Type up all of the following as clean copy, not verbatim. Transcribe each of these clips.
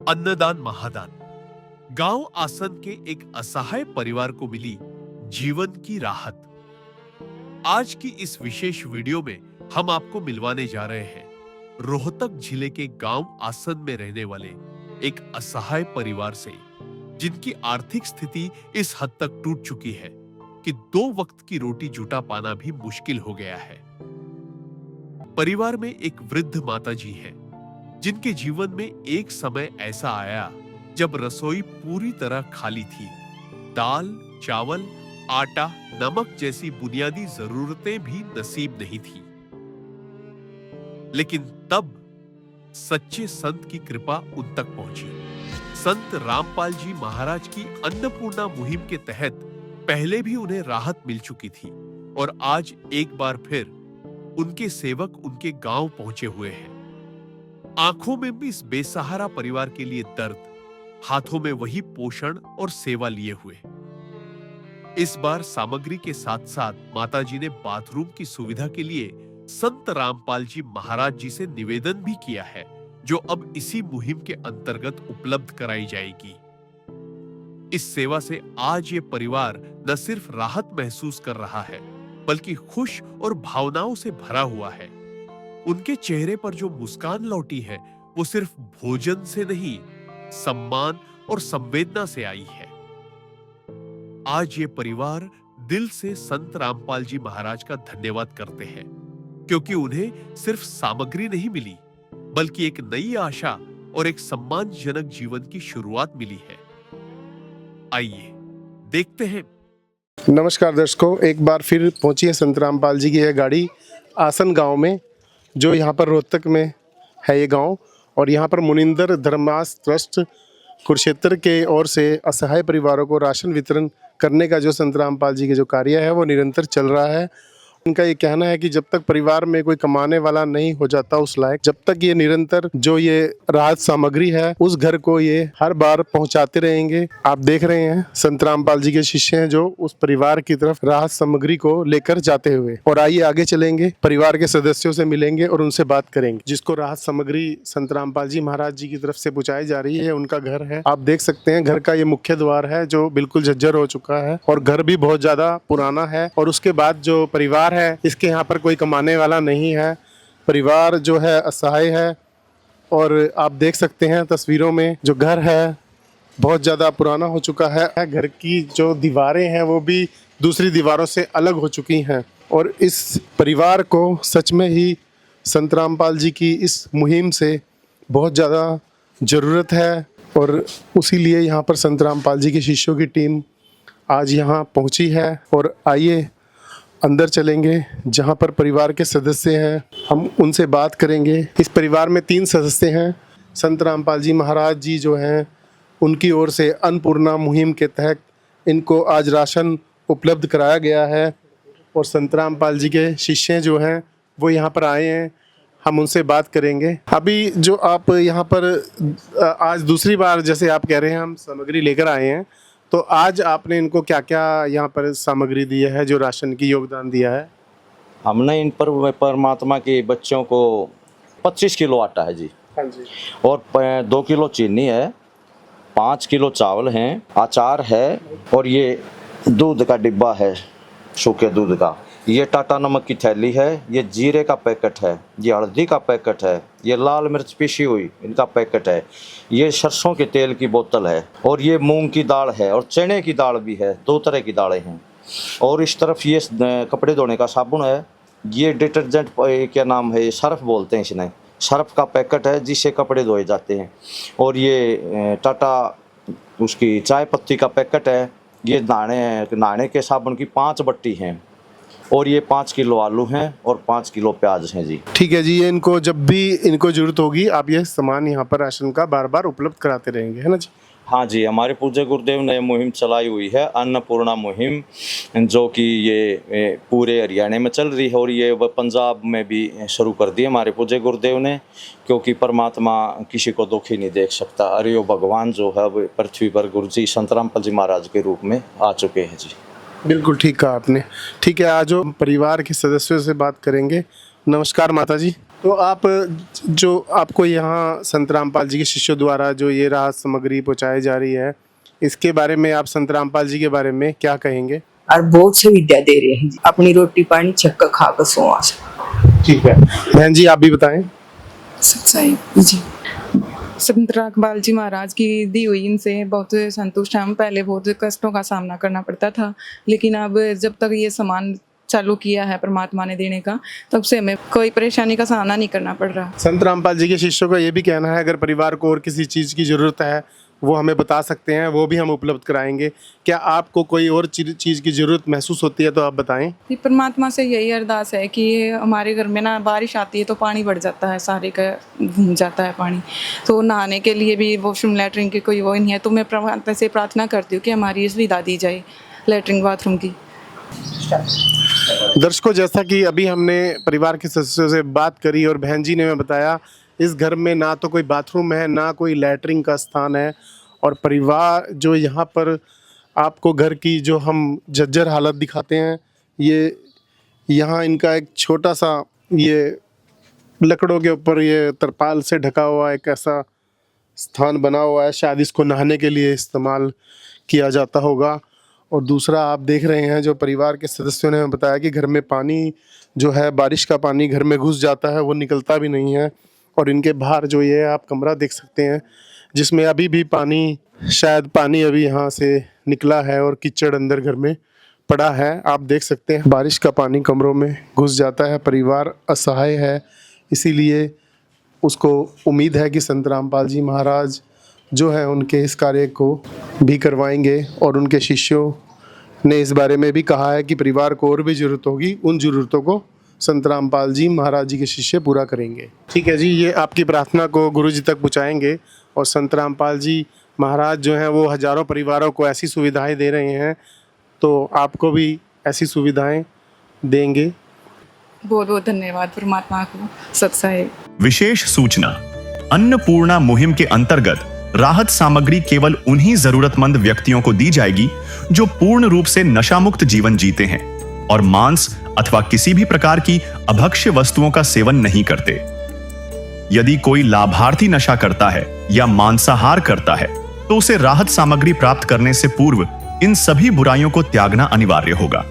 अन्नदान महादान। गांव आसन के एक असहाय परिवार को मिली जीवन की राहत। आज की इस विशेष वीडियो में हम आपको मिलवाने जा रहे हैं रोहतक जिले के गांव आसन में रहने वाले एक असहाय परिवार से, जिनकी आर्थिक स्थिति इस हद तक टूट चुकी है कि 2 वक्त की रोटी जुटा पाना भी मुश्किल हो गया है। परिवार में एक वृद्ध माताजी है, जिनके जीवन में एक समय ऐसा आया जब रसोई पूरी तरह खाली थी। दाल, चावल, आटा, नमक जैसी बुनियादी जरूरतें भी नसीब नहीं थी। लेकिन तब सच्चे संत की कृपा उन तक पहुंची। संत रामपाल जी महाराज की अन्नपूर्णा मुहिम के तहत पहले भी उन्हें राहत मिल चुकी थी और आज एक बार फिर उनके सेवक उनके गांव पहुंचे हुए हैं। आंखों में भी इस बेसहारा परिवार के लिए दर्द, हाथों में वही पोषण और सेवा लिए हुए। इस बार सामग्री के साथ साथ माताजी ने बाथरूम की सुविधा के लिए संत रामपाल जी महाराज जी से निवेदन भी किया है, जो अब इसी मुहिम के अंतर्गत उपलब्ध कराई जाएगी। इस सेवा से आज ये परिवार न सिर्फ राहत महसूस कर रहा है, बल्कि खुश और भावनाओं से भरा हुआ है। उनके चेहरे पर जो मुस्कान लौटी है, वो सिर्फ भोजन से नहीं, सम्मान और संवेदना से आई है। आज ये परिवार दिल से संत रामपाल जी महाराज का धन्यवाद करते हैं, क्योंकि उन्हें सिर्फ सामग्री नहीं मिली, बल्कि एक नई आशा और एक सम्मानजनक जीवन की शुरुआत मिली है। आइए देखते हैं। नमस्कार दर्शकों, एक बार फिर पहुंची है संत रामपाल जी की यह गाड़ी आसन गांव में, जो यहाँ पर रोहतक में है ये गांव। और यहाँ पर मुनिंदर धर्मास ट्रस्ट कुरुक्षेत्र के ओर से असहाय परिवारों को राशन वितरण करने का जो संत रामपाल जी के जो कार्य है वो निरंतर चल रहा है। उनका ये कहना है कि जब तक परिवार में कोई कमाने वाला नहीं हो जाता उस लायक, जब तक ये निरंतर जो ये राहत सामग्री है उस घर को ये हर बार पहुंचाते रहेंगे। आप देख रहे हैं संत रामपाल जी के शिष्य हैं जो उस परिवार की तरफ राहत सामग्री को लेकर जाते हुए। और आइए आगे चलेंगे, परिवार के सदस्यों से मिलेंगे और उनसे बात करेंगे। जिसको राहत सामग्री संत रामपाल जी महाराज जी की तरफ से पहुँचाई जा रही है, उनका घर है। आप देख सकते हैं घर का ये मुख्य द्वार है जो बिल्कुल जर्जर हो चुका है और घर भी बहुत ज्यादा पुराना है। और उसके बाद जो परिवार है, इसके यहाँ पर कोई कमाने वाला नहीं है, परिवार जो है असहाय है। और आप देख सकते हैं तस्वीरों में जो घर है बहुत ज़्यादा पुराना हो चुका है। घर की जो दीवारें हैं वो भी दूसरी दीवारों से अलग हो चुकी हैं। और इस परिवार को सच में ही संत रामपाल जी की इस मुहिम से बहुत ज़्यादा ज़रूरत है। और उसी लिए यहाँ पर संत रामपाल जी के शिष्यों की टीम आज यहाँ पहुँची है। और आइए अंदर चलेंगे जहाँ पर परिवार के सदस्य हैं, हम उनसे बात करेंगे। इस परिवार में 3 सदस्य हैं। संत रामपाल जी महाराज जी जो हैं उनकी ओर से अन्नपूर्णा मुहिम के तहत इनको आज राशन उपलब्ध कराया गया है। और संत रामपाल जी के शिष्य जो हैं वो यहाँ पर आए हैं, हम उनसे बात करेंगे। अभी जो आप यहाँ पर आज दूसरी बार जैसे आप कह रहे हैं हम सामग्री लेकर आए हैं, तो आज आपने इनको क्या क्या यहाँ पर सामग्री दी है, जो राशन की योगदान दिया है? हमने इन पर परमात्मा के बच्चों को 25 किलो आटा है जी। हाँ जी। और 2 किलो चीनी है, 5 किलो चावल हैं, अचार है, और ये दूध का डिब्बा है, सूखे दूध का। ये टाटा नमक की थैली है, ये जीरे का पैकेट है, ये हल्दी का पैकेट है, ये लाल मिर्च पिसी हुई इनका पैकेट है, ये सरसों के तेल की बोतल है, और ये मूंग की दाल है, और चने की दाल भी है। 2 तरह की दालें हैं। और इस तरफ ये कपड़े धोने का साबुन है, ये डिटर्जेंट क्या नाम है, ये सर्फ बोलते हैं इसने, सर्फ का पैकेट है जिससे कपड़े धोए जाते हैं। और ये टाटा उसकी चाय पत्ती का पैकेट है, ये नहाने के साबुन की 5 बट्टी हैं। और ये 5 किलो आलू हैं और 5 किलो प्याज हैं जी। ठीक है जी, ये इनको जब भी इनको जरूरत होगी आप ये सामान यहाँ पर राशन का बार बार उपलब्ध कराते रहेंगे, है ना जी? हाँ जी, हमारे पूज्य गुरुदेव ने मुहिम चलाई हुई है, अन्नपूर्णा मुहिम, जो कि ये पूरे हरियाणा में चल रही है। और ये पंजाब में भी शुरू कर दी हमारे पूज्य गुरुदेव ने, क्योंकि परमात्मा किसी को दुखी नहीं देख सकता। अरे वो भगवान जो है वो पृथ्वी पर गुरु जी संत रामपाल जी महाराज के रूप में आ चुके हैं जी। बिल्कुल ठीक कहा आपने। ठीक है, आज परिवार के सदस्यों से बात करेंगे। नमस्कार माता जी। तो आप जो आपको यहाँ संत रामपाल जी के शिष्यों द्वारा जो ये राहत सामग्री पहुँचाई जा रही है, इसके बारे में आप संत रामपाल जी के बारे में क्या कहेंगे? और बहुत सुविधा दे रहे हैं, अपनी रोटी पानी छक्का खा कर सो आ सकते। ठीक है, बहन जी आप भी बताएं। सच्चाई जी, संत रामपाल जी महाराज की दी हुई इनसे बहुत संतुष्ट हैं हम। पहले बहुत कष्टों का सामना करना पड़ता था, लेकिन अब जब तक ये सामान चालू किया है परमात्मा ने देने का, तब से हमें कोई परेशानी का सामना नहीं करना पड़ रहा। संत रामपाल जी के शिष्यों का ये भी कहना है अगर परिवार को और किसी चीज़ की ज़रूरत है वो हमें बता सकते हैं, वो भी हम उपलब्ध कराएंगे। क्या आपको कोई और चीज़ की ज़रूरत महसूस होती है तो आप बताएं। कि परमात्मा से यही अरदास है कि हमारे घर में ना बारिश आती है तो पानी बढ़ जाता है, सारे का घूम जाता है पानी, तो नहाने के लिए भी वॉशरूम लैट्रिन की कोई वो नहीं है। तो मैं परमात्मा से प्रार्थना करती हूँ कि हमारी ये सुविधा दी जाए लैट्रिन बाथरूम की। दर्शकों, जैसा कि अभी हमने परिवार के सदस्यों से बात करी और बहन जी ने हमें बताया, इस घर में ना तो कोई बाथरूम है, ना कोई लैट्रिन का स्थान है, और परिवार जो यहाँ पर आपको घर की जो हम जर्जर हालत दिखाते हैं, ये यहाँ इनका एक छोटा सा ये लकड़ों के ऊपर ये तरपाल से ढका हुआ एक ऐसा स्थान बना हुआ है, शायद इसको नहाने के लिए इस्तेमाल किया जाता होगा। और दूसरा आप देख रहे हैं जो परिवार के सदस्यों ने हमें बताया कि घर में पानी जो है, बारिश का पानी घर में घुस जाता है, वो निकलता भी नहीं है। और इनके बाहर जो ये आप कमरा देख सकते हैं जिसमें अभी भी पानी, शायद पानी अभी यहाँ से निकला है और कीचड़ अंदर घर में पड़ा है। आप देख सकते हैं बारिश का पानी कमरों में घुस जाता है। परिवार असहाय है, इसीलिए उसको उम्मीद है कि संत रामपाल जी महाराज जो है उनके इस कार्य को भी करवाएंगे। और उनके शिष्यों ने इस बारे में भी कहा है कि परिवार को और भी ज़रूरत होगी, उन ज़रूरतों को संत रामपाल जी महाराज जी के शिष्य पूरा करेंगे। ठीक है जी, ये आपकी प्रार्थना को गुरु जी तक पहुँचाएँगे। और संत रामपाल जी महाराज जो हैं वो हज़ारों परिवारों को ऐसी सुविधाएं दे रहे हैं, तो आपको भी ऐसी सुविधाएं देंगे। बहुत बहुत धन्यवाद परमात्मा को। सत्साई विशेष सूचना, अन्नपूर्णा मुहिम के अंतर्गत राहत सामग्री केवल उन्हीं जरूरतमंद व्यक्तियों को दी जाएगी जो पूर्ण रूप से नशा मुक्त जीवन जीते हैं और मांस अथवा किसी भी प्रकार की अभक्ष्य वस्तुओं का सेवन नहीं करते। यदि कोई लाभार्थी नशा करता है या मांसाहार करता है तो उसे राहत सामग्री प्राप्त करने से पूर्व इन सभी बुराइयों को त्यागना अनिवार्य होगा।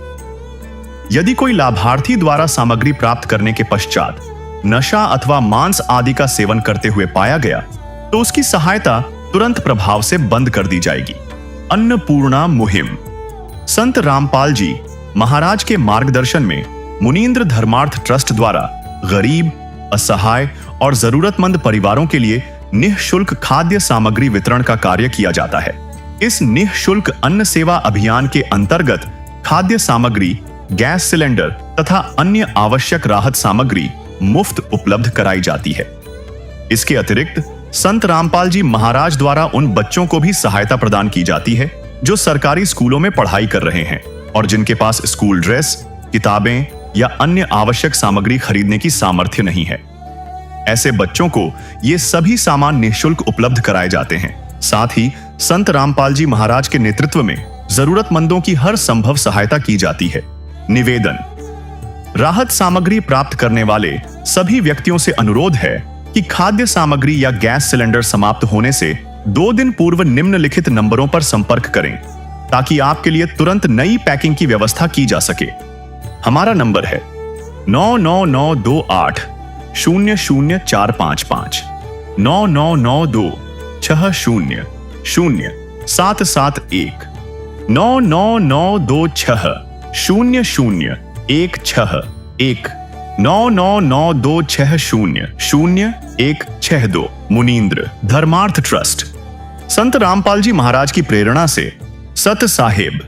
यदि कोई लाभार्थी द्वारा सामग्री प्राप्त करने के पश्चात नशा अथवा मांस आदि का सेवन करते हुए पाया गया तो उसकी सहायता तुरंत प्रभाव से बंद कर दी जाएगी। अन्नपूर्णा मुहिम संत रामपाल जी महाराज के मार्गदर्शन में मुनींद्र धर्मार्थ ट्रस्ट द्वारा गरीब, असहाय और जरूरतमंद परिवारों के लिए निःशुल्क खाद्य सामग्री वितरण का कार्य किया जाता है। इस निःशुल्क अन्न सेवा अभियान के अंतर्गत खाद्य सामग्री, गैस सिलेंडर तथा अन्य आवश्यक राहत सामग्री मुफ्त उपलब्ध कराई जाती है। इसके अतिरिक्त संत रामपाल जी महाराज द्वारा उन बच्चों को भी सहायता प्रदान की जाती है जो सरकारी स्कूलों में पढ़ाई कर रहे हैं और जिनके पास स्कूल ड्रेस, किताबें या अन्य आवश्यक सामग्री खरीदने की सामर्थ्य नहीं है। ऐसे बच्चों को ये सभी सामान निःशुल्क उपलब्ध कराए जाते हैं। साथ ही संत रामपाल जी महाराज के नेतृत्व में जरूरतमंदों की हर संभव सहायता की जाती है। निवेदन, राहत सामग्री प्राप्त करने वाले सभी व्यक्तियों से अनुरोध है कि खाद्य सामग्री या गैस सिलेंडर समाप्त होने से 2 दिन पूर्व निम्नलिखित नंबरों पर संपर्क करें ताकि आपके लिए तुरंत नई पैकिंग की व्यवस्था की जा सके। हमारा नंबर है 99928 00455 9992 60 0771 99926 0016 99926000162 मुनींद्र धर्मार्थ ट्रस्ट। संत रामपाल जी महाराज की प्रेरणा से सत साहेब